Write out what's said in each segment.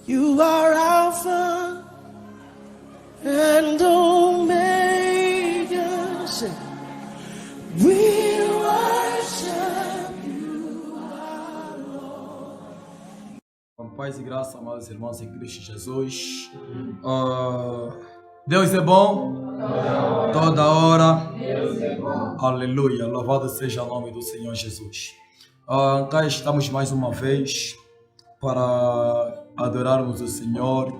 You are Alpha and Omega. Say, we worship you, our Lord. Com paz e graça, amados irmãos em Cristo Jesus. Deus é bom toda hora. Deus é bom. Aleluia. Louvado seja o nome do Senhor Jesus. Cá estamos mais uma vez para adorarmos o Senhor.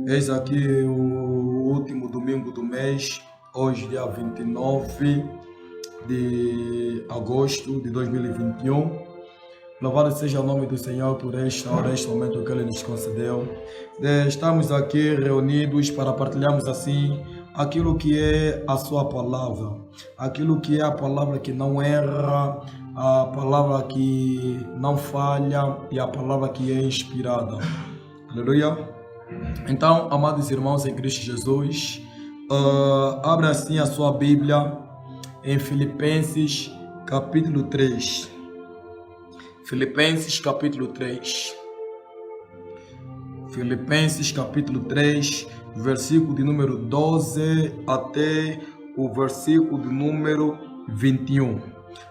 Eis aqui o último domingo do mês, hoje dia 29 de agosto de 2021. Louvado seja o nome do Senhor por esta hora, este momento que Ele nos concedeu. Estamos aqui reunidos para partilharmos assim aquilo que é a sua palavra, aquilo que é a palavra que não erra, a palavra que não falha e a palavra que é inspirada. Aleluia. Então, amados irmãos em Cristo Jesus, abra assim a sua Bíblia em Filipenses capítulo 3. Filipenses capítulo 3. Filipenses capítulo 3, versículo de número 12 até o versículo de número 21.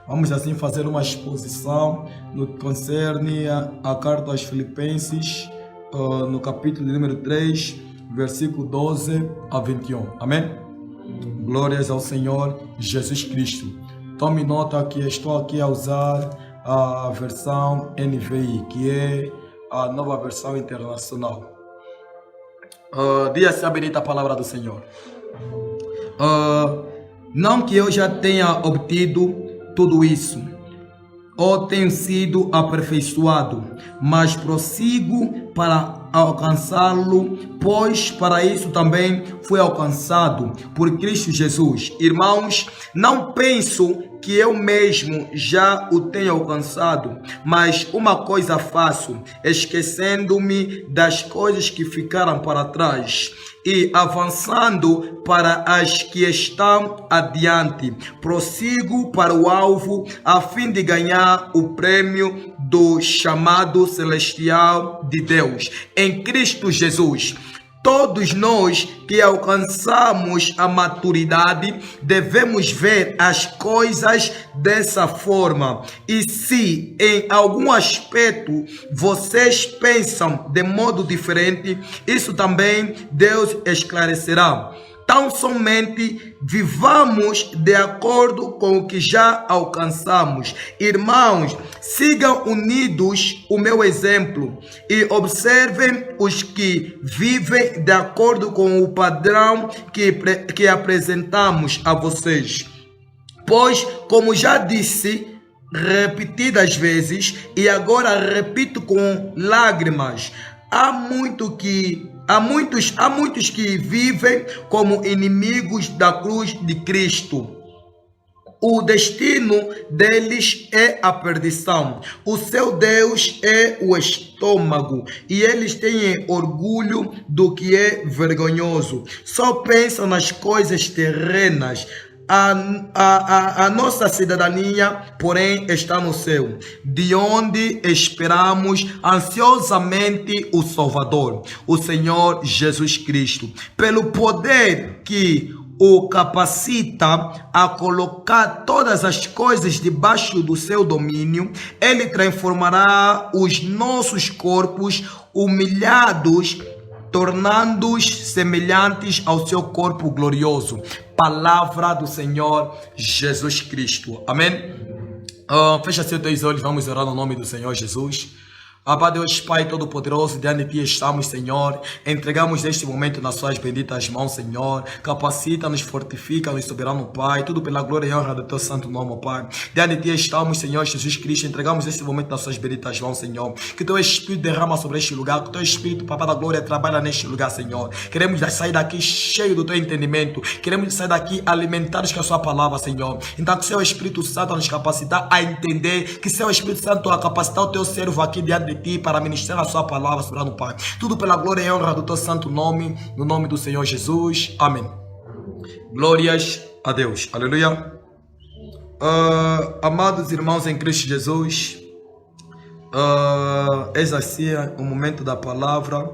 Vamos assim fazer uma exposição no que concerne a carta aos Filipenses, no capítulo de número 3, versículo 12 a 21. Amém? Glórias ao Senhor Jesus Cristo. Tome nota que estou aqui a usar a versão NVI, que é a nova versão internacional. Diz-se a bendita palavra do Senhor. Não que eu já tenha obtido tudo isso, ou tenho sido aperfeiçoado, mas prossigo para alcançá-lo, pois para isso também fui alcançado por Cristo Jesus. Irmãos, não penso que eu mesmo já o tenho alcançado, mas uma coisa faço, esquecendo-me das coisas que ficaram para trás e avançando para as que estão adiante, prossigo para o alvo a fim de ganhar o prêmio do chamado celestial de Deus em Cristo Jesus. Todos nós que alcançamos a maturidade devemos ver as coisas dessa forma. E se em algum aspecto vocês pensam de modo diferente, isso também Deus esclarecerá. Tão somente vivamos de acordo com o que já alcançamos. Irmãos, sigam unidos o meu exemplo e observem os que vivem de acordo com o padrão que apresentamos a vocês. Pois, como já disse repetidas vezes e agora repito com lágrimas, há muitos que vivem como inimigos da cruz de Cristo. O destino deles é a perdição. O seu Deus é o estômago. E eles têm orgulho do que é vergonhoso. Só pensam nas coisas terrenas. A nossa cidadania, porém, está no céu, de onde esperamos ansiosamente o Salvador, o Senhor Jesus Cristo. Pelo poder que o capacita a colocar todas as coisas debaixo do seu domínio, Ele transformará os nossos corpos humilhados, tornando-os semelhantes ao seu corpo glorioso. Palavra do Senhor Jesus Cristo. Amém? Fecha seus teus olhos, vamos orar no nome do Senhor Jesus. Abba Deus Pai Todo-Poderoso, diante de Ti estamos, Senhor. Entregamos neste momento nas Suas benditas mãos, Senhor. Capacita-nos, fortifica-nos, soberano Pai. Tudo pela glória e honra do Teu santo nome, Pai. Diante de Ti estamos, Senhor Jesus Cristo. Entregamos neste momento nas Suas benditas mãos, Senhor. Que Teu Espírito derrama sobre este lugar. Que Teu Espírito, Papai da glória, trabalha neste lugar, Senhor. Queremos sair daqui cheio do Teu entendimento. Queremos sair daqui alimentados com a Sua palavra, Senhor. Então que Seu Espírito Santo nos capacitar a entender. Que Seu Espírito Santo a capacitar o Teu servo aqui diante de Ti para ministrar a Sua palavra, soberano Pai. Tudo pela glória e honra do Teu santo nome, no nome do Senhor Jesus. Amém. Glórias a Deus. Aleluia. Amados irmãos em Cristo Jesus, eis assim o momento da palavra.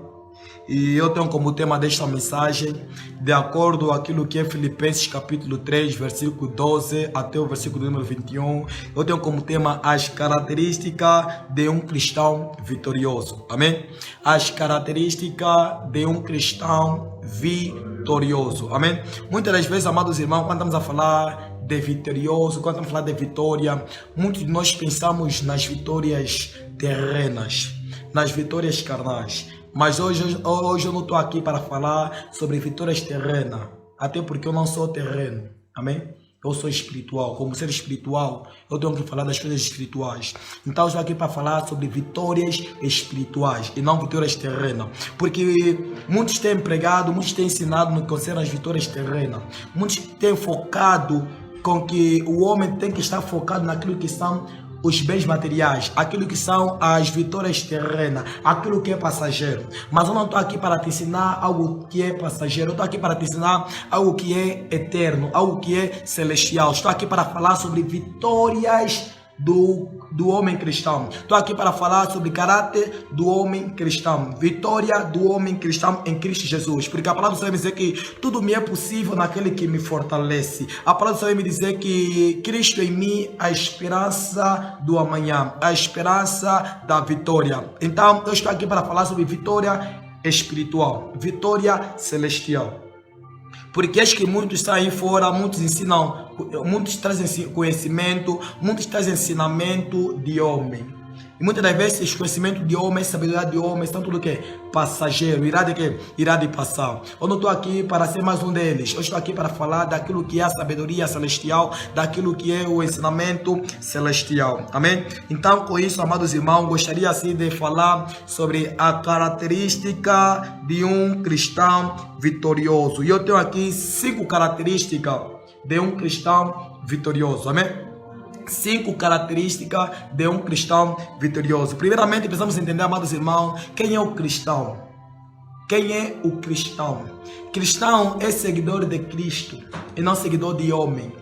E eu tenho como tema desta mensagem, de acordo com aquilo que é Filipenses capítulo 3, versículo 12 até o versículo número 21, eu tenho como tema as características de um cristão vitorioso. Amém? As características de um cristão vitorioso. Amém? Muitas das vezes, amados irmãos, quando estamos a falar de vitorioso, quando estamos a falar de vitória, muitos de nós pensamos nas vitórias terrenas, nas vitórias carnais. Mas hoje eu não estou aqui para falar sobre vitórias terrenas, até porque eu não sou terreno, amém? Eu sou espiritual, como ser espiritual, eu tenho que falar das coisas espirituais. Então eu estou aqui para falar sobre vitórias espirituais e não vitórias terrenas. Porque muitos têm pregado, muitos têm ensinado no que concerne as vitórias terrenas. Muitos têm focado com que o homem tem que estar focado naquilo que são os bens materiais, aquilo que são as vitórias terrenas, aquilo que é passageiro. Mas eu não estou aqui para te ensinar algo que é passageiro, eu estou aqui para te ensinar algo que é eterno, algo que é celestial. Estou aqui para falar sobre vitórias do homem cristão. Estou aqui para falar sobre caráter do homem cristão, vitória do homem cristão em Cristo Jesus, porque a palavra do Senhor me diz que tudo me é possível naquele que me fortalece. A palavra do Senhor me diz que Cristo em mim, a esperança do amanhã, a esperança da vitória. Então eu estou aqui para falar sobre vitória espiritual, vitória celestial. Porque acho que muitos saem fora, muitos ensinam, muitos trazem conhecimento, muitos trazem ensinamento de homem. E muitas das vezes esse conhecimento de homem, sabedoria de homem, são tudo que é passageiro, irá de passar. Eu não estou aqui para ser mais um deles, eu estou aqui para falar daquilo que é a sabedoria celestial, daquilo que é o ensinamento celestial. Amém? Então, com isso, amados irmãos, gostaria assim de falar sobre a característica de um cristão vitorioso. E eu tenho aqui 5 características de um cristão vitorioso. Amém? 5 características de um cristão vitorioso. Primeiramente, precisamos entender, amados irmãos, quem é o cristão? Quem é o cristão? Cristão é seguidor de Cristo e não seguidor de homem.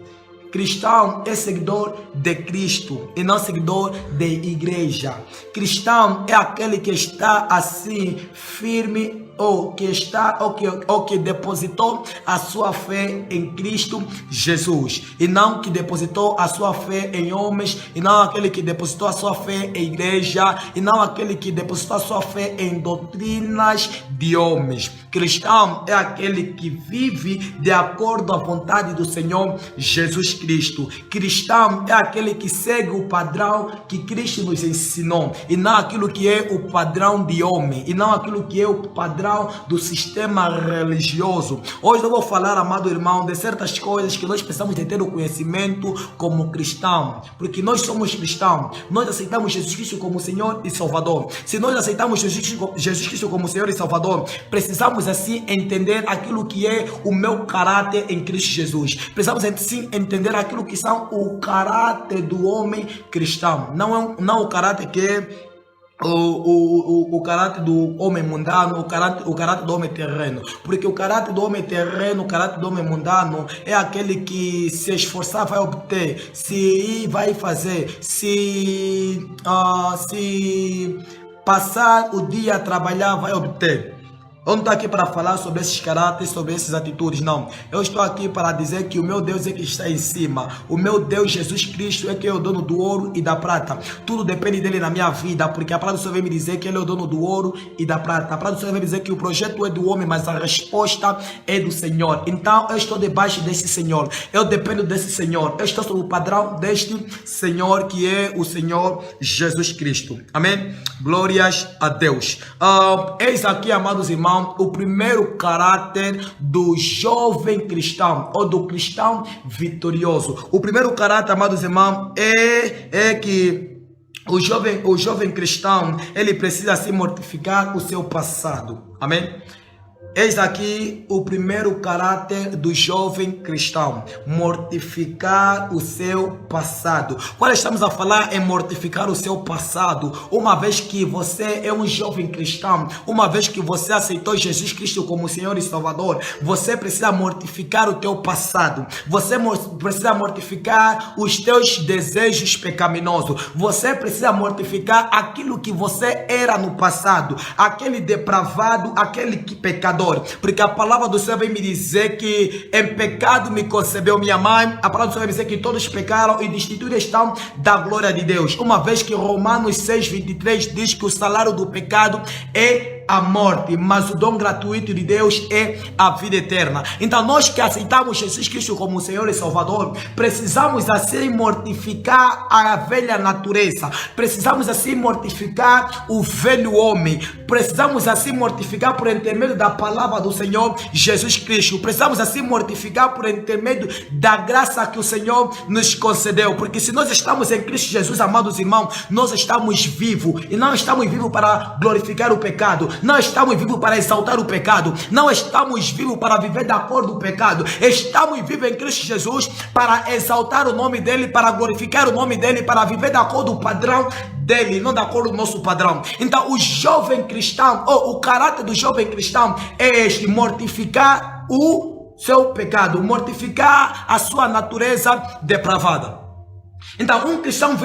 Cristão é seguidor de Cristo e não seguidor de igreja. Cristão é aquele que está assim firme ou que depositou a sua fé em Cristo Jesus, e não que depositou a sua fé em homens, e não aquele que depositou a sua fé em igreja, e não aquele que depositou a sua fé em doutrinas de homens. Cristão é aquele que vive de acordo à vontade do Senhor Jesus Cristo. Cristão é aquele que segue o padrão que Cristo nos ensinou, e não aquilo que é o padrão de homem, e não aquilo que é o padrão do sistema religioso. Hoje eu vou falar, amado irmão, de certas coisas que nós precisamos de ter o conhecimento como cristão, porque nós somos cristãos, nós aceitamos Jesus Cristo como Senhor e Salvador. Se nós aceitamos Jesus Cristo como Senhor e Salvador, precisamos assim entender aquilo que é o meu caráter em Cristo Jesus. Precisamos assim entender aquilo que são o caráter do homem cristão, não o caráter que é o caráter do homem mundano, o caráter do homem terreno. Porque o caráter do homem terreno, o caráter do homem mundano é aquele que se esforçar vai obter, se vai fazer, se passar o dia a trabalhar vai obter. Eu não estou aqui para falar sobre esses caráteres, sobre essas atitudes, não. Eu estou aqui para dizer que o meu Deus é que está em cima. O meu Deus, Jesus Cristo, é que é o dono do ouro e da prata. Tudo depende dele na minha vida, porque a palavra do Senhor vem me dizer que ele é o dono do ouro e da prata. A palavra do Senhor vem me dizer que o projeto é do homem, mas a resposta é do Senhor. Então, eu estou debaixo desse Senhor. Eu dependo desse Senhor. Eu estou sob o padrão deste Senhor, que é o Senhor Jesus Cristo. Amém? Glórias a Deus. Eis aqui, amados irmãos, o primeiro caráter do jovem cristão ou do cristão vitorioso. O primeiro caráter, amados irmãos, é que o jovem cristão, ele precisa se mortificar o seu passado. Amém? Eis aqui o primeiro caráter do jovem cristão: mortificar o seu passado. Quando estamos a falar em mortificar o seu passado, uma vez que você é um jovem cristão, uma vez que você aceitou Jesus Cristo como Senhor e Salvador, você precisa mortificar o teu passado. Você precisa mortificar os teus desejos pecaminosos. Você precisa mortificar aquilo que você era no passado, aquele depravado, aquele que pecador. Porque a palavra do Senhor vem me dizer que em pecado me concebeu minha mãe. A palavra do Senhor vem me dizer que todos pecaram e destituídos estão da glória de Deus. Uma vez que Romanos 6:23 diz que o salário do pecado é a morte, mas o dom gratuito de Deus é a vida eterna. Então nós que aceitamos Jesus Cristo como Senhor e Salvador, precisamos assim mortificar a velha natureza, precisamos assim mortificar o velho homem, precisamos assim mortificar por intermédio da palavra do Senhor Jesus Cristo, precisamos assim mortificar por intermédio da graça que o Senhor nos concedeu, porque se nós estamos em Cristo Jesus, amados irmãos, nós estamos vivos, e não estamos vivos para glorificar o pecado, não estamos vivos para exaltar o pecado, não estamos vivos para viver de acordo com o pecado, estamos vivos em Cristo Jesus para exaltar o nome dele, para glorificar o nome dele, para viver de acordo com o padrão dele, não de acordo com o nosso padrão. Então o jovem cristão, ou o caráter do jovem cristão é este: mortificar o seu pecado, mortificar a sua natureza depravada. Então um cristão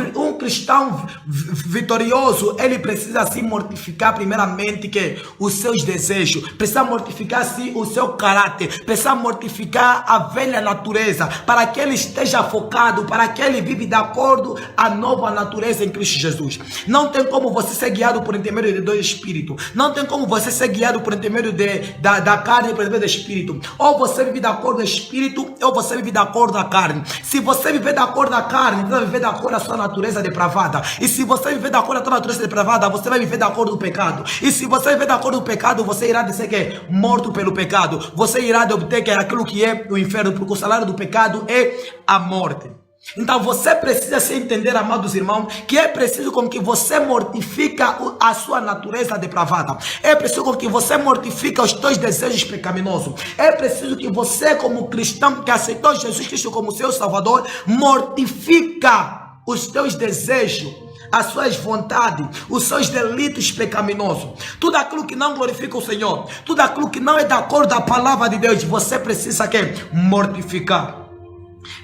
vitorioso, ele precisa se mortificar primeiramente que os seus desejos, precisa mortificar sim o seu caráter, precisa mortificar a velha natureza, para que ele esteja focado, para que ele vive de acordo à nova natureza em Cristo Jesus. Não tem como você ser guiado por intermédio de dois espíritos, não tem como você ser guiado por intermédio da carne e por intermédio do espírito. Ou você vive de acordo com o espírito, ou você vive de acordo com a carne. Se você viver de acordo com a carne, você vai viver de acordo com a sua natureza depravada. E se você viver de acordo com a sua natureza depravada, você vai viver de acordo com o pecado. E se você viver de acordo com o pecado, você irá dizer que é morto pelo pecado. Você irá obter que é aquilo que é o inferno, porque o salário do pecado é a morte. Então você precisa se entender, amados irmãos, que é preciso com que você mortifica a sua natureza depravada. É preciso com que você mortifica os teus desejos pecaminosos. É preciso que você, como cristão que aceitou Jesus Cristo como seu Salvador, mortifica os teus desejos, as suas vontades, os seus delitos pecaminosos, tudo aquilo que não glorifica o Senhor, tudo aquilo que não é de acordo com a palavra de Deus, você precisa que mortificar.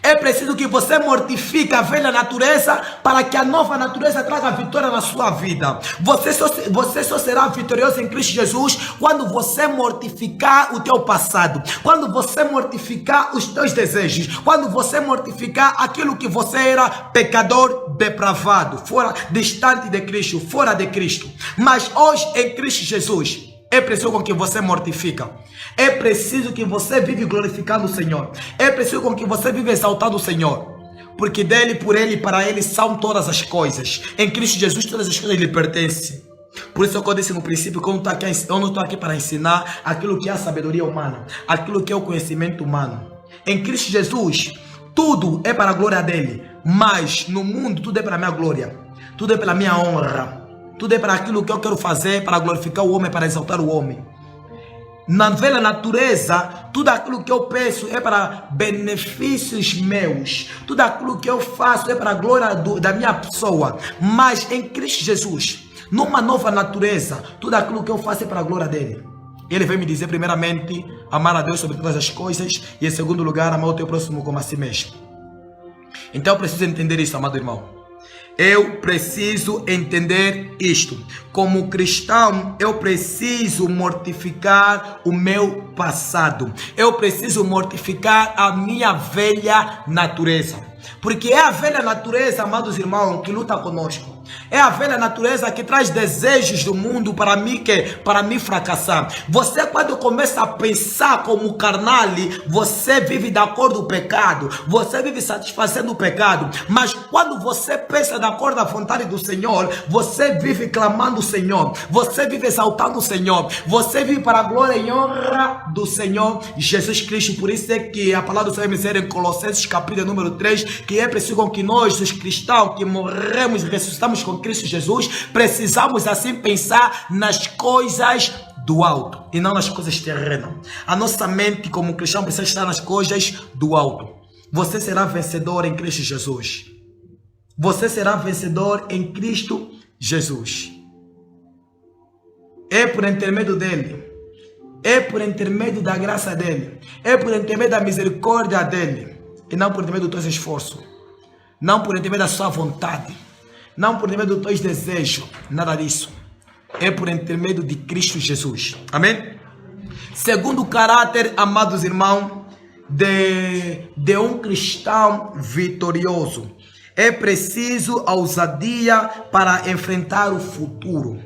É preciso que você mortifique a velha natureza para que a nova natureza traga vitória na sua vida. Você só será vitorioso em Cristo Jesus quando você mortificar o teu passado, quando você mortificar os teus desejos, quando você mortificar aquilo que você era pecador depravado, fora, distante de Cristo, fora de Cristo. Mas hoje em Cristo Jesus, é preciso com que você mortifica. É preciso que você vive glorificando o Senhor. É preciso com que você vive exaltando o Senhor. Porque dele, por ele e para ele são todas as coisas. Em Cristo Jesus todas as coisas lhe pertencem. Por isso eu disse no princípio que eu não estou aqui para ensinar aquilo que é a sabedoria humana, aquilo que é o conhecimento humano. Em Cristo Jesus tudo é para a glória dele. Mas no mundo tudo é para a minha glória. Tudo é pela minha honra. Tudo é para aquilo que eu quero fazer, para glorificar o homem, para exaltar o homem. Na velha natureza, tudo aquilo que eu penso é para benefícios meus. Tudo aquilo que eu faço é para a glória da minha pessoa. Mas em Cristo Jesus, numa nova natureza, tudo aquilo que eu faço é para a glória dele. Ele vem me dizer, primeiramente, amar a Deus sobre todas as coisas. E em segundo lugar, amar o teu próximo como a si mesmo. Então eu preciso entender isso, amado irmão. Eu preciso entender isto. Como cristão, eu preciso mortificar o meu passado. Eu preciso mortificar a minha velha natureza. Porque é a velha natureza, amados irmãos, que luta conosco. É a velha natureza que traz desejos do mundo para mim fracassar. Você, quando começa a pensar como carnal, você vive de acordo com o pecado. Você vive satisfazendo o pecado. Mas quando você pensa de acordo com a vontade do Senhor, você vive clamando o Senhor. Você vive exaltando o Senhor. Você vive para a glória e honra do Senhor Jesus Cristo. Por isso é que a palavra do Senhor me diz em Colossenses capítulo número 3, que é preciso que nós, os cristãos, que morremos e ressuscitamos com Cristo Jesus, precisamos assim pensar nas coisas do alto e não nas coisas terrenas. A nossa mente como cristão precisa estar nas coisas do alto. Você será vencedor em Cristo Jesus. Você será vencedor em Cristo Jesus. É por intermédio dele. É por intermédio da graça dele. É por intermédio da misericórdia dele. E não por intermédio do teu esforço. Não por intermédio da sua vontade. Não por intermédio dos teus desejos. Nada disso. É por intermédio de Cristo Jesus. Amém? Segundo caráter, amados irmãos, de um cristão vitorioso. É preciso ousadia para enfrentar o futuro.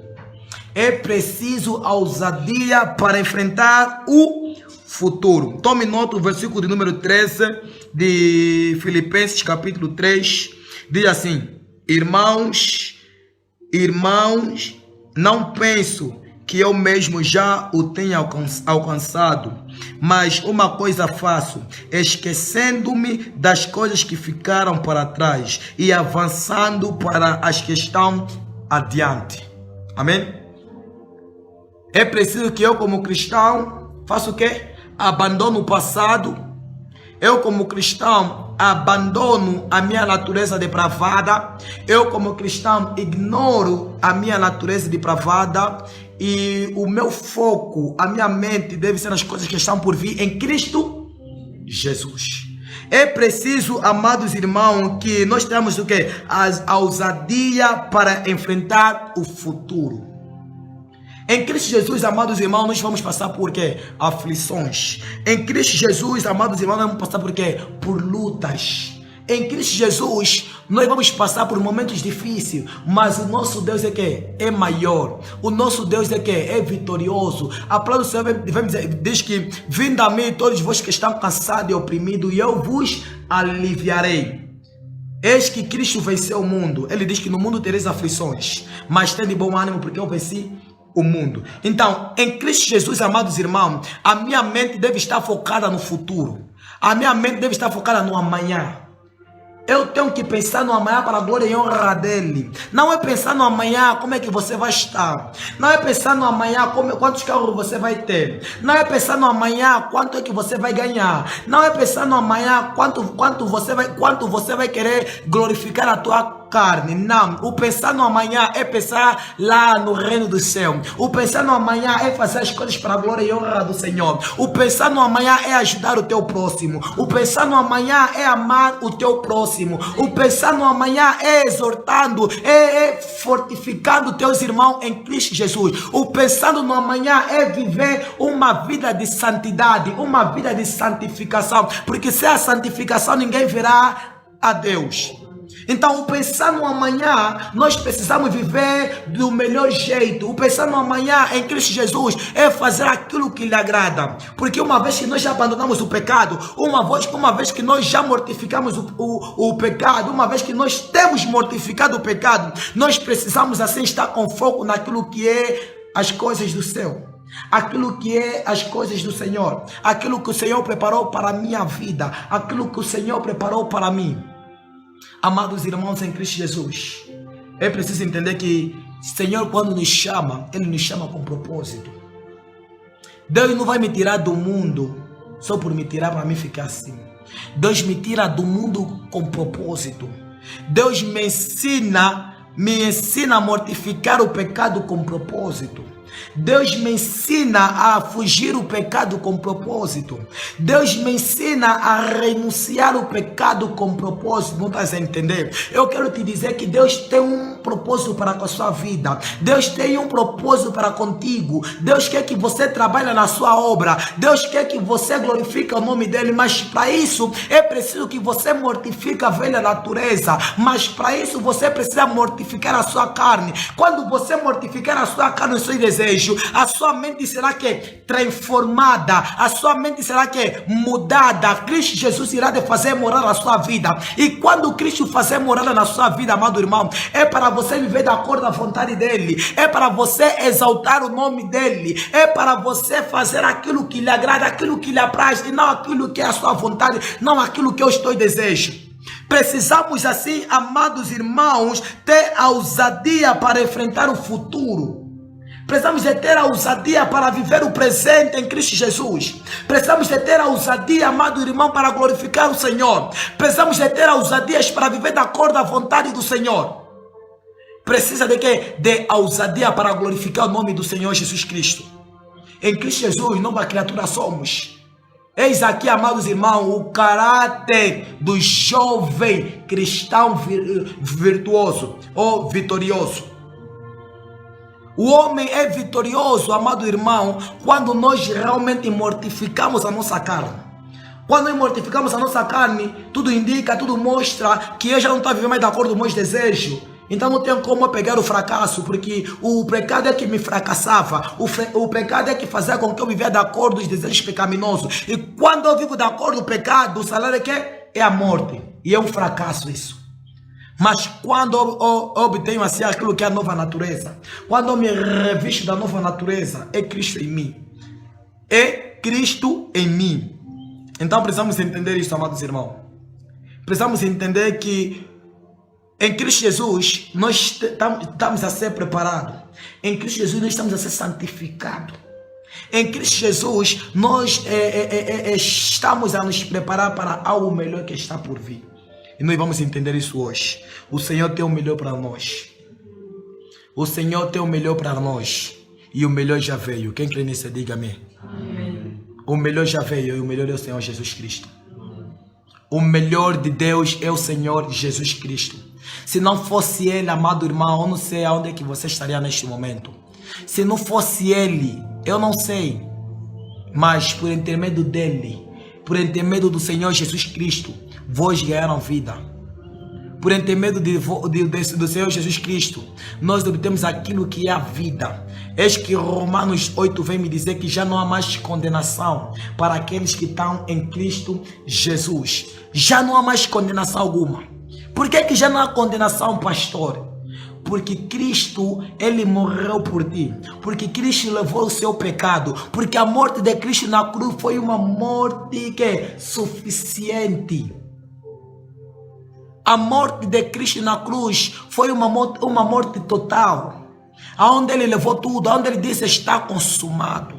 É preciso ousadia para enfrentar o futuro. Tome nota do versículo de número 13 de Filipenses capítulo 3. Diz assim: Irmãos, não penso que eu mesmo já o tenha alcançado, mas uma coisa faço, esquecendo-me das coisas que ficaram para trás e avançando para as que estão adiante. Amém? É preciso que eu como cristão faça o quê? Abandono o passado. Eu como cristão abandono a minha natureza depravada. Eu como cristão ignoro a minha natureza depravada. E o meu foco, a minha mente deve ser nas coisas que estão por vir em Cristo Jesus. É preciso, amados irmãos, que nós tenhamos o quê? A ousadia para enfrentar o futuro. Em Cristo Jesus, amados irmãos, nós vamos passar por quê? Aflições. Em Cristo Jesus, amados irmãos, nós vamos passar por quê? Por lutas. Em Cristo Jesus, nós vamos passar por momentos difíceis, mas o nosso Deus é que é maior. O nosso Deus é que é vitorioso. A palavra do Senhor diz que: vinde a mim todos vós que estão cansados e oprimidos, e eu vos aliviarei. Eis que Cristo venceu o mundo. Ele diz que no mundo tereis aflições, mas tende bom ânimo, porque eu venci o mundo. Então, em Cristo Jesus, amados irmãos, a minha mente deve estar focada no futuro. A minha mente deve estar focada no amanhã. Eu tenho que pensar no amanhã para a glória e honra dele. Não é pensar no amanhã como é que você vai estar. Não é pensar no amanhã quantos carros você vai ter. Não é pensar no amanhã quanto é que você vai ganhar. Não é pensar no amanhã quanto você vai querer glorificar a tua carne. Não. O pensar no amanhã é pensar lá no reino do céu. O pensar no amanhã é fazer as coisas para a glória e honra do Senhor. O pensar no amanhã é ajudar o teu próximo. O pensar no amanhã é amar o teu próximo. O pensar no amanhã é exortando, é fortificando teus irmãos em Cristo Jesus. O pensando no amanhã é viver uma vida de santidade, uma vida de santificação, porque sem a santificação ninguém verá a Deus. Então, o pensar no amanhã, nós precisamos viver do melhor jeito. O pensar no amanhã em Cristo Jesus é fazer aquilo que lhe agrada. Porque uma vez que nós já abandonamos o pecado, uma vez que nós já mortificamos o pecado, uma vez que nós temos mortificado o pecado, nós precisamos assim estar com foco naquilo que é as coisas do céu. Aquilo que é as coisas do Senhor. Aquilo que o Senhor preparou para a minha vida. Aquilo que o Senhor preparou para mim. Amados irmãos em Cristo Jesus, é preciso entender que o Senhor, quando nos chama, Ele nos chama com propósito. Deus não vai me tirar do mundo só por me tirar para mim ficar assim. Deus me tira do mundo com propósito. Deus me ensina a mortificar o pecado com propósito. Deus me ensina a fugir o pecado com propósito. Deus me ensina a renunciar o pecado com propósito. Não estás a entender? Eu quero te dizer que Deus tem um propósito para a sua vida. Deus tem um propósito para contigo. Deus quer que você trabalhe na sua obra. Deus quer que você glorifique o nome dele. Mas para isso é preciso que você mortifique a velha natureza. Mas para isso você precisa mortificar a sua carne. Quando você mortificar a sua carne, o seu desejo, a sua mente será que transformada, a sua mente será que mudada. Cristo Jesus irá de fazer morar na sua vida. E quando Cristo fazer morar na sua vida, amado irmão, é para você viver de acordo com a vontade dele, é para você exaltar o nome dele, é para você fazer aquilo que lhe agrada, aquilo que lhe apraz, e não aquilo que é a sua vontade, não aquilo que eu estou em desejo. Precisamos assim, amados irmãos, ter a ousadia para enfrentar o futuro. Precisamos de ter a ousadia para viver o presente em Cristo Jesus. Precisamos de ter a ousadia, amado irmão, para glorificar o Senhor. Precisamos de ter a ousadia para viver de acordo à vontade do Senhor. Precisa de quê? De ousadia para glorificar o nome do Senhor Jesus Cristo. Em Cristo Jesus, nova criatura somos. Eis aqui, amados irmãos, o caráter do jovem cristão virtuoso ou vitorioso. O homem é vitorioso, amado irmão, quando nós realmente mortificamos a nossa carne. Quando nós mortificamos a nossa carne, tudo indica, tudo mostra que eu já não estou vivendo mais de acordo com os meus desejos. Então não tenho como pegar o fracasso, porque o pecado é que me fracassava. O pecado é que fazia com que eu vivesse de acordo com os desejos pecaminosos. E quando eu vivo de acordo com o pecado, o salário é que é a morte. E é um fracasso isso. Mas quando eu obtenho assim aquilo que é a nova natureza, quando eu me revisto da nova natureza, é Cristo em mim. É Cristo em mim. Então precisamos entender isso, amados irmãos. Precisamos entender que em Cristo Jesus nós estamos a ser preparados. Em Cristo Jesus nós estamos a ser santificados. Em Cristo Jesus nós estamos a nos preparar para algo melhor que está por vir. E nós vamos entender isso hoje. O Senhor tem o melhor para nós. O Senhor tem o melhor para nós. E o melhor já veio. Quem crê nisso, diga amém. Amém. O melhor já veio e o melhor é o Senhor Jesus Cristo. O melhor de Deus é o Senhor Jesus Cristo. Se não fosse Ele, amado irmão, eu não sei aonde é que você estaria neste momento. Se não fosse Ele, eu não sei. Mas por intermédio dEle, por intermédio do Senhor Jesus Cristo, vós ganharam vida. Por intermédio do Senhor Jesus Cristo, nós obtemos aquilo que é a vida. Eis que Romanos 8 vem me dizer que já não há mais condenação para aqueles que estão em Cristo Jesus. Já não há mais condenação alguma. Por que já não há condenação, pastor? Porque Cristo, Ele morreu por ti. Porque Cristo levou o seu pecado. Porque a morte de Cristo na cruz foi uma morte que é suficiente. A morte de Cristo na cruz foi uma morte total. Aonde Ele levou tudo, aonde Ele disse está consumado.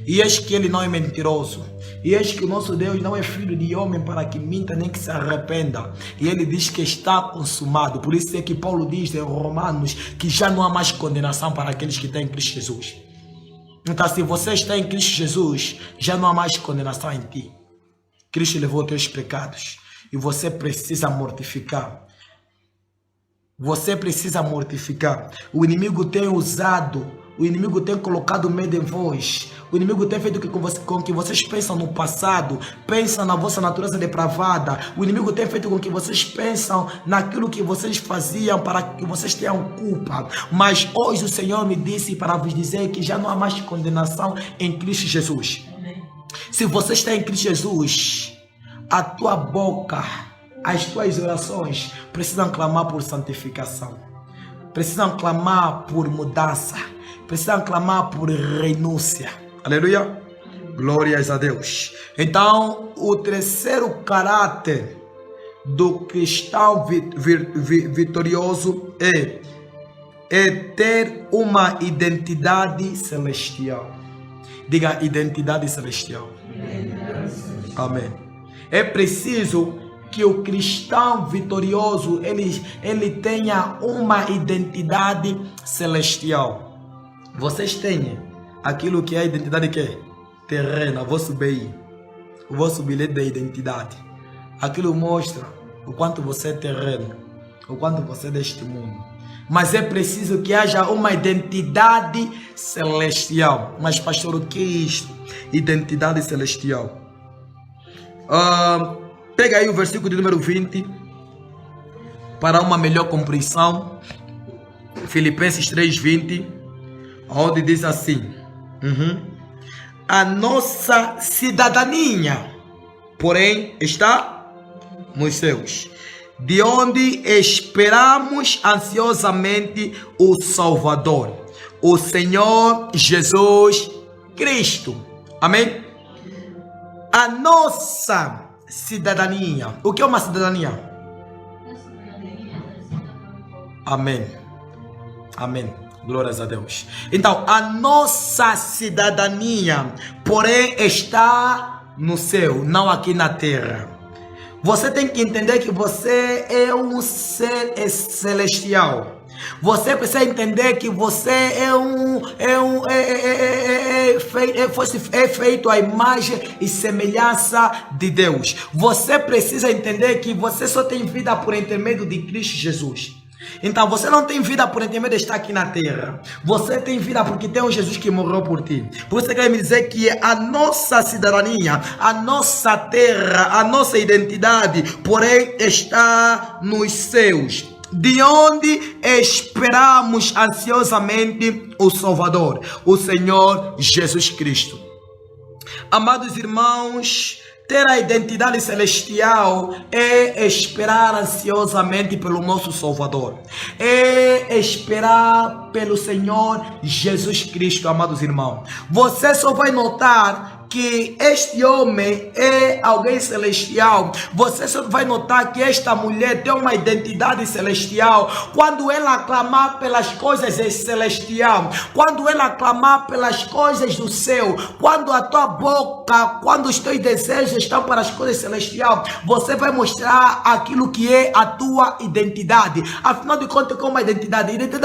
E eis que Ele não é mentiroso. E eis que o nosso Deus não é filho de homem para que minta nem que se arrependa. E Ele diz que está consumado. Por isso é que Paulo diz em Romanos que já não há mais condenação para aqueles que estão em Cristo Jesus. Então se você está em Cristo Jesus, já não há mais condenação em ti. Cristo levou os teus pecados. E você precisa mortificar. Você precisa mortificar. O inimigo tem usado, o inimigo tem colocado medo em vós. O inimigo tem feito com que vocês pensam no passado, pensam na vossa natureza depravada. O inimigo tem feito com que vocês pensam naquilo que vocês faziam para que vocês tenham culpa. Mas hoje o Senhor me disse para vos dizer que já não há mais condenação em Cristo Jesus. Amém. Se você está em Cristo Jesus, a tua boca, as tuas orações precisam clamar por santificação. Precisam clamar por mudança. Precisam clamar por renúncia. Aleluia. Glórias a Deus. Então, o terceiro caráter do cristão vitorioso é ter uma identidade celestial. Diga identidade celestial. Amém. É preciso que o cristão vitorioso ele tenha uma identidade celestial. Vocês têm aquilo que é a identidade que é terrena, o vosso bilhete de identidade. Aquilo mostra o quanto você é terreno, o quanto você é deste mundo. Mas é preciso que haja uma identidade celestial. Mas pastor, o que é isto? Identidade celestial. Pega aí o versículo de número 20 para uma melhor compreensão. Filipenses 3:20, onde diz assim: a nossa cidadania, porém, está nos céus, de onde esperamos ansiosamente o Salvador, o Senhor Jesus Cristo. Amém? A nossa cidadania. O que é uma cidadania? Amém. Amém. Glórias a Deus. Então, a nossa cidadania, porém, está no céu, não aqui na terra. Você tem que entender que você é um ser celestial. Você precisa entender que você é feito à imagem e semelhança de Deus. Você precisa entender que você só tem vida por intermédio de Cristo Jesus. Então você não tem vida por intermédio de estar aqui na terra. Você tem vida porque tem um Jesus que morreu por ti. Por isso quer me dizer que a nossa cidadania, a nossa terra, a nossa identidade, porém está nos céus, de onde esperamos ansiosamente o Salvador, o Senhor Jesus Cristo. Amados irmãos, ter a identidade celestial é esperar ansiosamente pelo nosso Salvador. É esperar pelo Senhor Jesus Cristo, amados irmãos. Você só vai notar que este homem é alguém celestial. Você só vai notar que esta mulher tem uma identidade celestial quando ela clamar pelas coisas celestiais, quando ela clamar pelas coisas do céu, quando a tua boca, quando os teus desejos estão para as coisas celestiais, você vai mostrar aquilo que é a tua identidade. Afinal de contas, como uma identidade? A identidade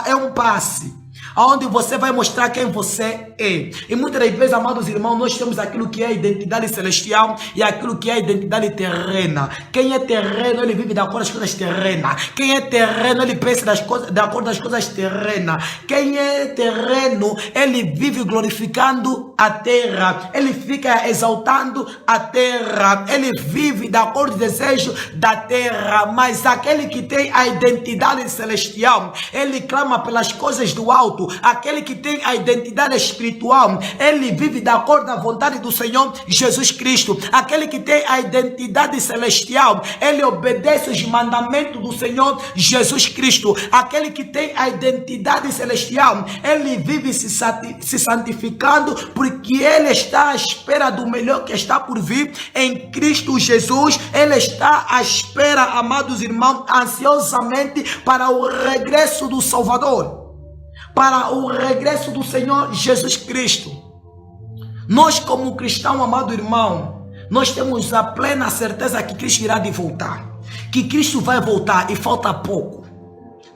é um passe, onde você vai mostrar quem você é. E muitas das vezes, amados irmãos, nós temos aquilo que é a identidade celestial e aquilo que é a identidade terrena. Quem é terreno, ele vive de acordo com as coisas terrenas. Quem é terreno, ele pensa de acordo com as coisas terrenas. Quem é terreno, ele vive glorificando a terra. Ele fica exaltando a terra. Ele vive de acordo com o desejo da terra. Mas aquele que tem a identidade celestial, ele clama pelas coisas do alto. Aquele que tem a identidade espiritual, ele vive de acordo com a vontade do Senhor Jesus Cristo. Aquele que tem a identidade celestial, ele obedece os mandamentos do Senhor Jesus Cristo. Aquele que tem a identidade celestial, ele vive se santificando, porque ele está à espera do melhor que está por vir em Cristo Jesus. Ele está à espera, amados irmãos, ansiosamente para o regresso do Salvador, para o regresso do Senhor Jesus Cristo. Nós, como cristão, amado irmão, nós temos a plena certeza que Cristo irá de voltar, que Cristo vai voltar, e falta pouco,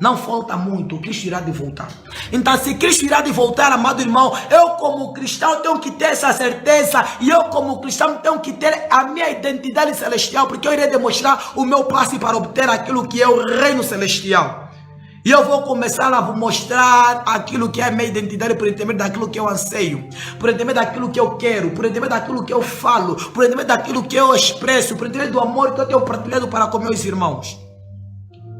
não falta muito, Cristo irá de voltar. Então, se Cristo irá de voltar, amado irmão, eu como cristão tenho que ter essa certeza, e eu como cristão tenho que ter a minha identidade celestial, porque eu irei demonstrar o meu passe para obter aquilo que é o reino celestial. E eu vou começar a mostrar aquilo que é a minha identidade por intermédio daquilo que eu anseio, por intermédio daquilo que eu quero, por intermédio daquilo que eu falo, por intermédio daquilo que eu expresso, por intermédio do amor que eu tenho partilhado para com meus irmãos.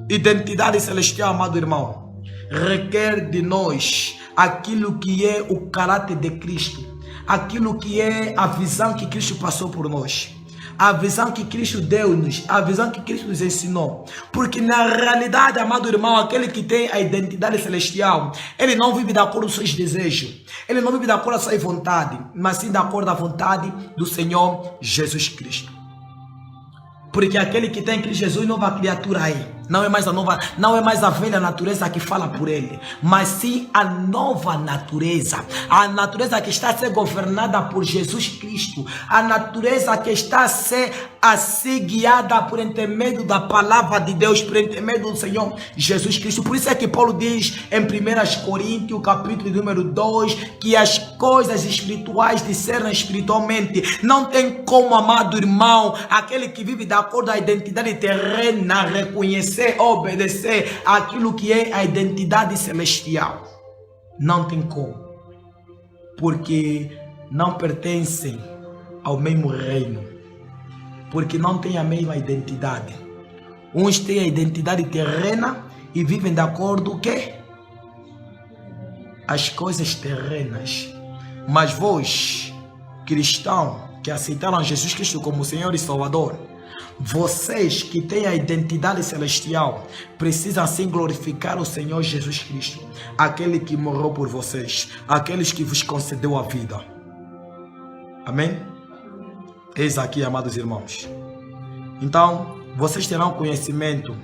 Identidade celestial, amado irmão, requer de nós aquilo que é o caráter de Cristo, aquilo que é a visão que Cristo passou por nós, a visão que Cristo deu-nos, a visão que Cristo nos ensinou. Porque na realidade, amado irmão, aquele que tem a identidade celestial, ele não vive de acordo com os seus desejos, ele não vive de acordo com a sua vontade, mas sim de acordo com a vontade do Senhor Jesus Cristo. Porque aquele que tem Cristo Jesus, nova criatura é. Não é mais a velha natureza que fala por ele, mas sim a nova natureza. A natureza que está a ser governada por Jesus Cristo. A natureza que está a ser guiada por intermédio da palavra de Deus, por intermédio do Senhor Jesus Cristo. Por isso é que Paulo diz em 1 Coríntios, capítulo número 2, que as coisas espirituais discernem espiritualmente. Não tem como, amado irmão, aquele que vive de acordo à identidade terrena, reconhecer, obedecer aquilo que é a identidade celestial. Não tem como, porque não pertencem ao mesmo reino, porque não têm a mesma identidade. Uns têm a identidade terrena e vivem de acordo com o quê? As coisas terrenas. Mas vós, cristãos, que aceitaram Jesus Cristo como Senhor e Salvador, vocês que têm a identidade celestial, precisam sim glorificar o Senhor Jesus Cristo, aquele que morreu por vocês, aqueles que vos concedeu a vida. Amém? Eis aqui, amados irmãos. Então, vocês terão conhecimento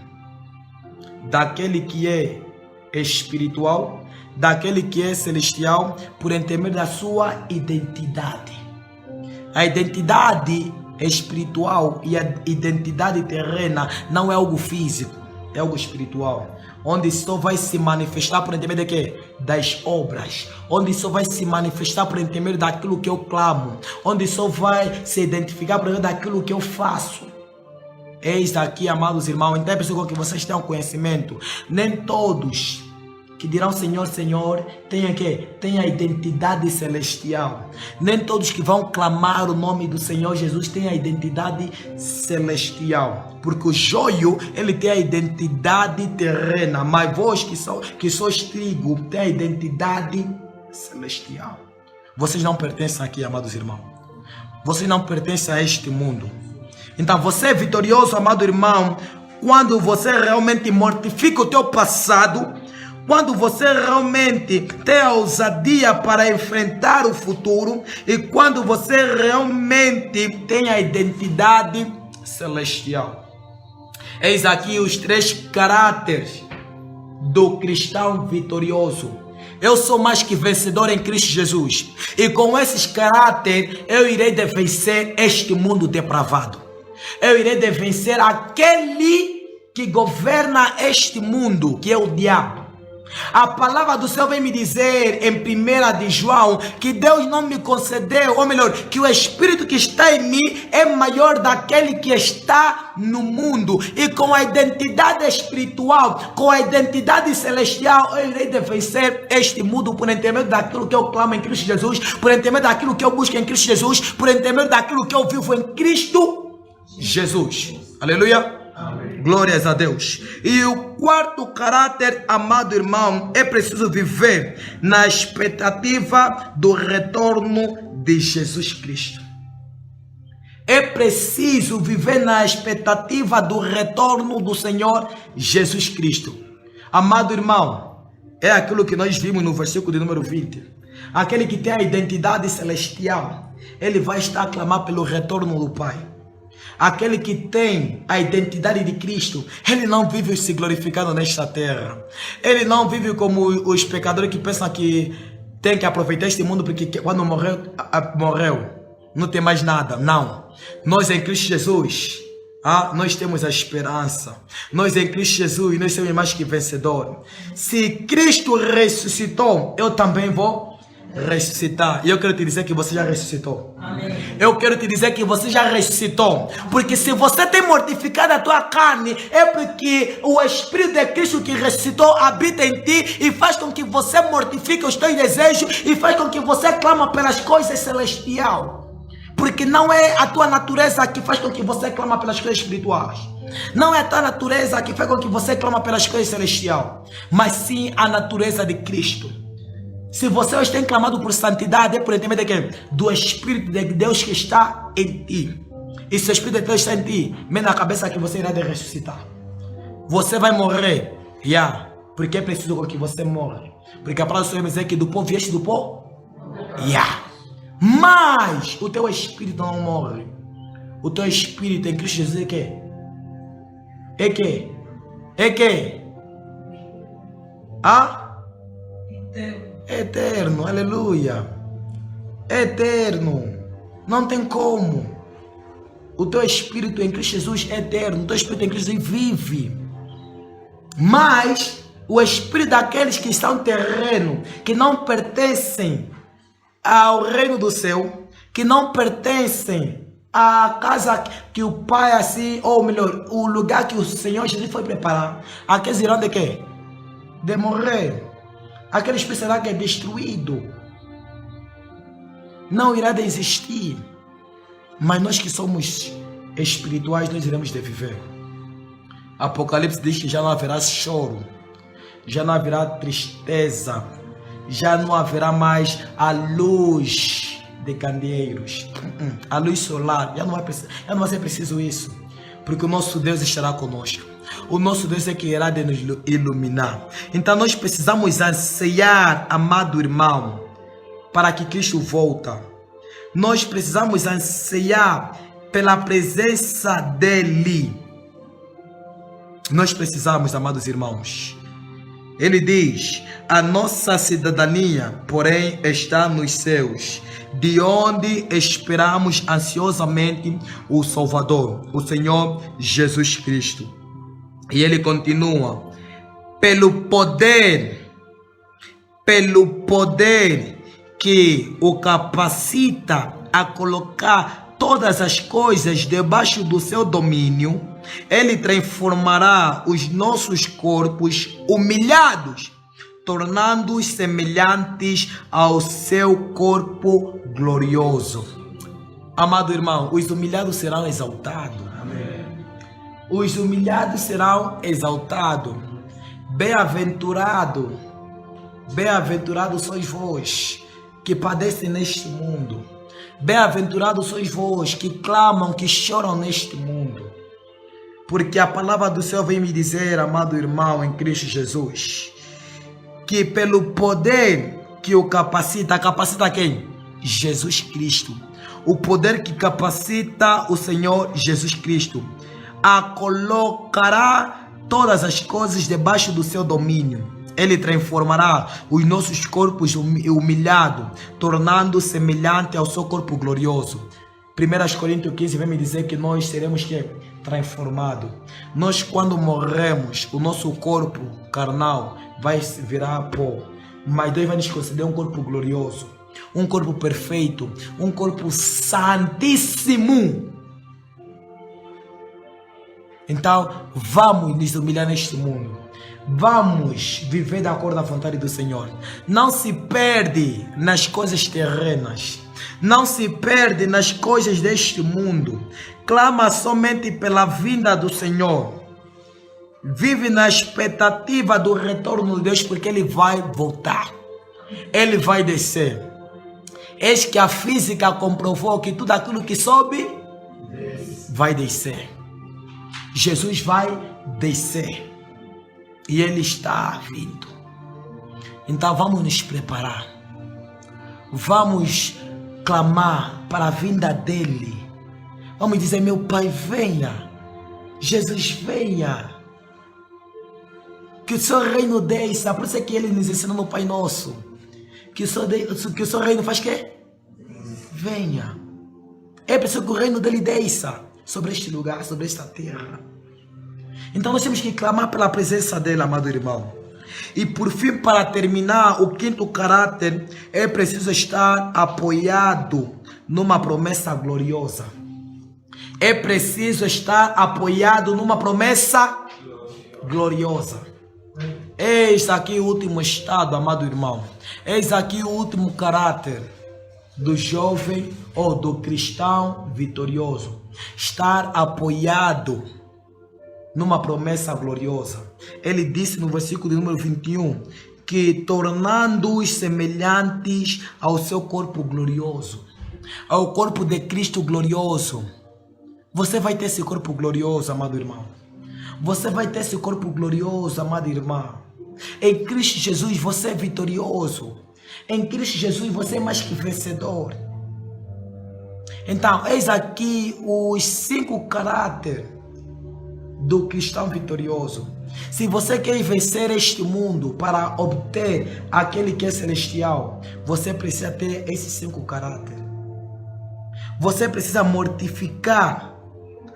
daquele que é espiritual daquele que é celestial por intermédio da sua identidade. A identidade espiritual e a identidade terrena não é algo físico, é algo espiritual, onde só vai se manifestar por intermédio de quê? Das obras, onde só vai se manifestar por intermédio daquilo que eu clamo, onde só vai se identificar por intermédio daquilo que eu faço. Eis aqui, amados irmãos, então é preciso que vocês tenham conhecimento. Nem todos que dirão Senhor, Senhor, tem a identidade celestial. Nem todos que vão clamar o nome do Senhor Jesus têm a identidade celestial. Porque o joio, ele tem a identidade terrena, mas vós que sois trigo, tem a identidade celestial. Vocês não pertencem aqui, amados irmãos. Vocês não pertencem a este mundo. Então você é vitorioso, amado irmão, quando você realmente mortifica o teu passado, quando você realmente tem a ousadia para enfrentar o futuro e quando você realmente tem a identidade celestial. Eis aqui os 3 caráteres do cristão vitorioso. Eu sou mais que vencedor em Cristo Jesus. E com esses caráteres eu irei vencer este mundo depravado. Eu irei vencer aquele que governa este mundo, que é o diabo. A palavra do Senhor vem me dizer em 1 de João que Deus não me concedeu, ou melhor, que o Espírito que está em mim é maior daquele que está no mundo. E com a identidade espiritual, com a identidade celestial, eu irei vencer este mundo por intermédio daquilo que eu clamo em Cristo Jesus, por intermédio daquilo que eu busco em Cristo Jesus, por intermédio daquilo que eu vivo em Cristo Jesus. Aleluia. Amém. Glórias a Deus. E o 4º caráter, amado irmão, é preciso viver na expectativa do retorno de Jesus Cristo. É preciso viver na expectativa do retorno do Senhor Jesus Cristo. Amado irmão, é aquilo que nós vimos no versículo de número 20. Aquele que tem a identidade celestial, ele vai estar a clamar pelo retorno do Pai. Aquele que tem a identidade de Cristo, ele não vive se glorificando nesta terra. Ele não vive como os pecadores que pensam que tem que aproveitar este mundo porque quando morreu, não tem mais nada. Não. Nós em Cristo Jesus, nós temos a esperança. Nós em Cristo Jesus, nós somos mais que vencedores. Se Cristo ressuscitou, eu também vou ressuscitar. E eu quero te dizer que você já ressuscitou. Amém. Eu quero te dizer que você já ressuscitou. Porque se você tem mortificado a tua carne, é porque o Espírito de Cristo que ressuscitou habita em ti e faz com que você mortifique os teus desejos e faz com que você clama pelas coisas celestiais. Porque não é a tua natureza que faz com que você clama pelas coisas espirituais. Não é a tua natureza que faz com que você clama pelas coisas celestiais, mas sim a natureza de Cristo. Se você hoje tem clamado por santidade, é por intermédio de quem? Do Espírito de Deus que está em ti. E se o Espírito de Deus está em ti, vem na cabeça que você irá ressuscitar. Você vai morrer, porque é preciso que você morra. Porque a palavra do Senhor diz que do pó vieste do pó, mas o teu Espírito não morre. O teu Espírito em Cristo Jesus é que? Eterno, aleluia. Eterno. Não tem como. O teu espírito em Cristo Jesus é eterno. O teu espírito em Cristo Jesus vive. Mas o espírito daqueles que estão terreno, que não pertencem ao reino do céu, que não pertencem à casa que o Pai assim, ou melhor, o lugar que o Senhor Jesus foi preparar, aqueles irão de quê? De morrer. Aquele espírito será que é destruído. Não irá de existir. Mas nós que somos espirituais, nós iremos de viver. Apocalipse diz que já não haverá choro, já não haverá tristeza, já não haverá mais a luz de candeeiros, a luz solar, já não vai ser preciso isso, porque o nosso Deus estará conosco. O nosso Deus é que irá de nos iluminar. Então nós precisamos anseiar, amado irmão, para que Cristo volta. Nós precisamos anseiar pela presença dEle. Nós precisamos, amados irmãos, Ele diz: a nossa cidadania, porém, está nos céus, de onde esperamos ansiosamente o Salvador, o Senhor Jesus Cristo. E ele continua: pelo poder que o capacita a colocar todas as coisas debaixo do seu domínio, ele transformará os nossos corpos humilhados, tornando-os semelhantes ao seu corpo glorioso. Amado irmão, os humilhados serão exaltados. Amém. Os humilhados serão exaltados. Bem-aventurado sois vós que padecem neste mundo. Bem-aventurados sois vós que clamam, que choram neste mundo. Porque a palavra do Senhor vem me dizer, amado irmão em Cristo Jesus, que pelo poder que o capacita quem? Jesus Cristo. O poder que capacita o Senhor Jesus Cristo a colocará todas as coisas debaixo do seu domínio. Ele transformará os nossos corpos humilhados, tornando semelhante ao seu corpo glorioso. 1 Coríntios 15 vem me dizer que nós seremos transformados. Nós, quando morremos, o nosso corpo carnal vai virar pó, mas Deus vai nos conceder um corpo glorioso, um corpo perfeito, um corpo santíssimo. Então, vamos nos humilhar neste mundo. Vamos viver de acordo com a vontade do Senhor. Não se perde nas coisas terrenas. Não se perde nas coisas deste mundo. Clama somente pela vinda do Senhor. Vive na expectativa do retorno de Deus, porque Ele vai voltar. Ele vai descer. Eis que a física comprovou que tudo aquilo que sobe vai descer. Jesus vai descer. E Ele está vindo. Então vamos nos preparar. Vamos clamar para a vinda dEle. Vamos dizer: meu Pai, venha. Jesus, venha. Que o seu reino desça. Por isso é que Ele nos ensinou no Pai Nosso. Que o seu reino faz quê? Venha. É preciso que o reino dEle desça sobre este lugar, sobre esta terra. Então nós temos que clamar pela presença dele, amado irmão. E por fim, para terminar, o quinto caráter é preciso estar apoiado numa promessa gloriosa. É preciso estar apoiado numa promessa gloriosa. Eis aqui o último estado, amado irmão. Eis aqui o último caráter do jovem ou do cristão vitorioso. Estar apoiado numa promessa gloriosa. Ele disse no versículo de número 21 que tornando-os semelhantes ao seu corpo glorioso, ao corpo de Cristo glorioso. Você vai ter esse corpo glorioso, amado irmão. Você vai ter esse corpo glorioso, amada irmã. Em Cristo Jesus você é vitorioso. Em Cristo Jesus você é mais que vencedor. Então, eis aqui os 5 caráteres do cristão vitorioso. Se você quer vencer este mundo para obter aquele que é celestial, você precisa ter esses 5 caráteres. Você precisa mortificar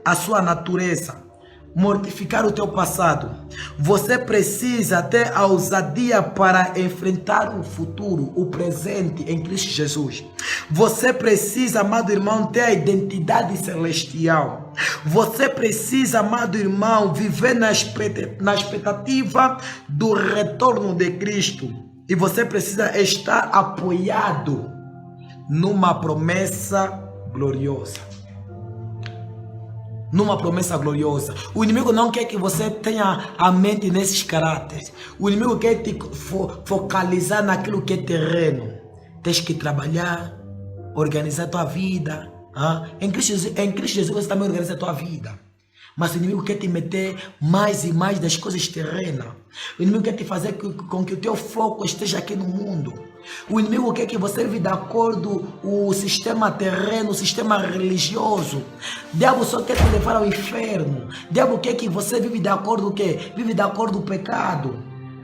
a sua natureza, mortificar o teu passado. Você precisa ter a ousadia para enfrentar o futuro, o presente em Cristo Jesus. Você precisa, amado irmão, ter a identidade celestial. Você precisa, amado irmão, viver na expectativa do retorno de Cristo. E você precisa estar apoiado numa promessa gloriosa. Numa promessa gloriosa. O inimigo não quer que você tenha a mente nesses caráteres. O inimigo quer te focalizar naquilo que é terreno. Tens que trabalhar, organizar a tua vida. Em Cristo Jesus você também organiza a tua vida. Mas o inimigo quer te meter mais e mais das coisas terrenas. O inimigo quer te fazer com que o teu foco esteja aqui no mundo. O inimigo quer que você viva de acordo com o sistema terreno, o sistema religioso. O diabo só quer te levar ao inferno. O diabo quer que você vive de acordo com o quê? Vive de acordo com o pecado.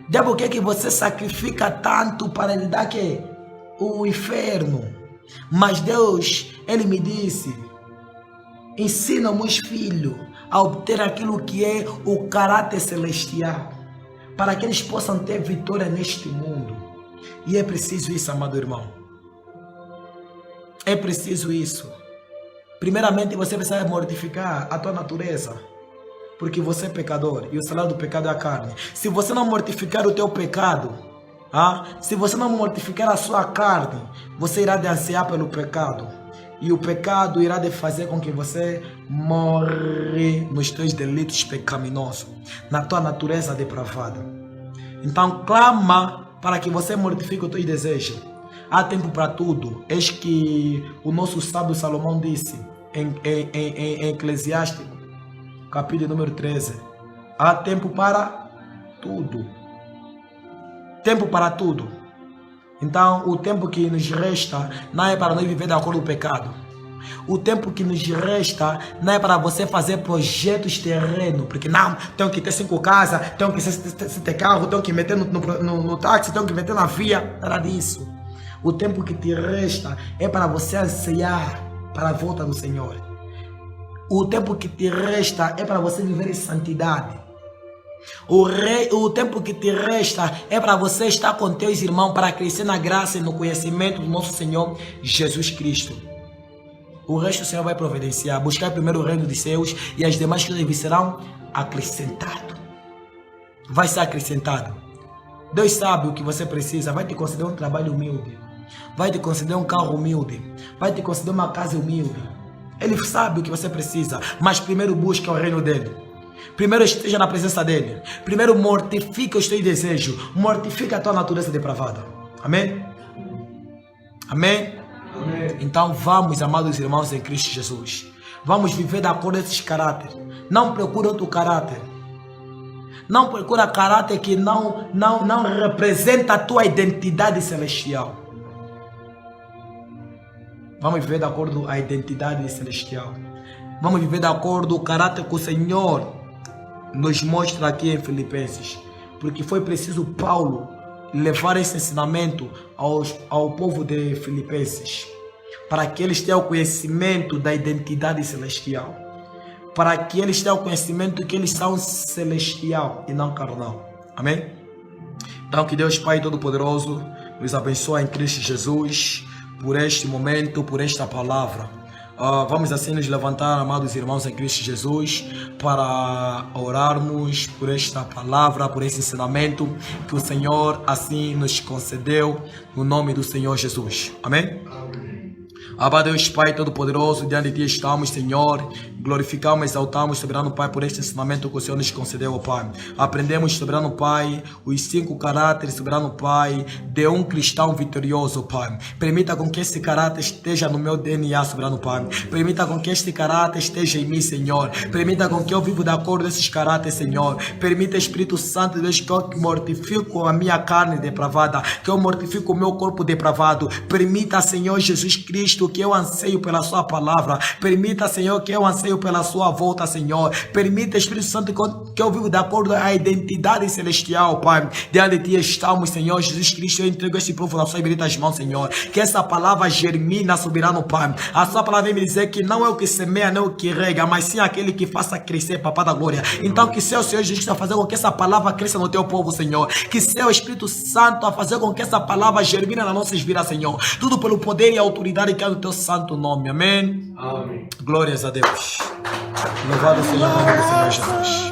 Diabo quer que você sacrifica tanto para lhe dar que o inferno. Mas Deus, Ele me disse, ensina meus filhos a obter aquilo que é o caráter celestial, para que eles possam ter vitória neste mundo. E é preciso isso, amado irmão. É preciso isso. Primeiramente, você precisa mortificar a tua natureza, porque você é pecador e o salário do pecado é a carne. Se você não mortificar o teu pecado, se você não mortificar a sua carne, você irá de ansiar pelo pecado. E o pecado irá de fazer com que você morre nos teus delitos pecaminosos, na tua natureza depravada. Então clama para que você mortifique os teus desejos. Há tempo para tudo. Eis que o nosso sábio Salomão disse em Eclesiástico, capítulo número 13. Há tempo para tudo. Tempo para tudo. Então, o tempo que nos resta não é para nós viver de acordo com o pecado. O tempo que nos resta não é para você fazer projetos terrenos, porque não, tenho que ter 5 casas, tenho que ter carro, tenho que meter no táxi, tenho que meter na via, nada disso. O tempo que te resta é para você ansiar para a volta do Senhor. O tempo que te resta é para você viver em santidade. O tempo que te resta é para você estar com teus irmãos, para crescer na graça e no conhecimento do nosso Senhor Jesus Cristo. O resto o Senhor vai providenciar. Buscar primeiro o reino dos céus e as demais coisas serão acrescentadas. Vai ser acrescentado. Deus sabe o que você precisa. Vai te conceder um trabalho humilde. Vai te conceder um carro humilde. Vai te conceder uma casa humilde. Ele sabe o que você precisa. Mas primeiro busca o reino dele. Primeiro esteja na presença dele. Primeiro mortifica os teus desejos. Mortifica a tua natureza depravada. Amém? Amém? Amém. Então vamos, amados irmãos em Cristo Jesus. Vamos viver de acordo com esses caráteres. Não procura outro caráter. Não procura caráter que não representa a tua identidade celestial. Vamos viver de acordo com a identidade celestial. Vamos viver de acordo com o caráter que o Senhor nos mostra aqui em Filipenses. Porque foi preciso Paulo levar esse ensinamento ao povo de Filipenses, para que eles tenham o conhecimento da identidade celestial, para que eles tenham o conhecimento que eles são celestial e não carnal. Amém? Então que Deus Pai Todo-Poderoso nos abençoe em Cristo Jesus por este momento, por esta palavra. Vamos assim nos levantar, amados irmãos em Cristo Jesus, para orarmos por esta palavra, por esse ensinamento que o Senhor assim nos concedeu, no nome do Senhor Jesus. Amém? Abba Deus Pai Todo-Poderoso, diante de Ti estamos, Senhor, glorificamos, exaltamos, soberano Pai, por este ensinamento que o Senhor nos concedeu, ó Pai. Aprendemos, soberano Pai, os 5 caráteres, soberano Pai, de um cristão vitorioso, Pai. Permita com que esse caráter esteja no meu DNA, soberano Pai. Permita com que este caráter esteja em mim, Senhor. Permita com que eu viva de acordo com esses caráteres, Senhor. Permita, Espírito Santo, Deus, que eu mortifico a minha carne depravada, que eu mortifico o meu corpo depravado. Permita, Senhor Jesus Cristo, que eu anseio pela sua palavra. Permita, Senhor, que eu anseio pela sua volta, Senhor. Permita, Espírito Santo, que eu vivo de acordo com a identidade celestial, Pai. Diante de Ti estamos, Senhor Jesus Cristo. Eu entrego este povo nas suas benditas mãos, Senhor. Que essa palavra germina, soberano Pai. A sua palavra vem me dizer que não é o que semeia, não é o que rega, mas sim aquele que faça crescer, Papá da glória. Então que seja o Senhor Jesus Cristo a fazer com que essa palavra cresça no Teu povo, Senhor. Que seja o Espírito Santo a fazer com que essa palavra germine nas nossas vidas, Senhor. Tudo pelo poder e autoridade que é do Teu santo nome. Amém. Amém. Glórias a Deus. Louvado seja o nome do Senhor Jesus.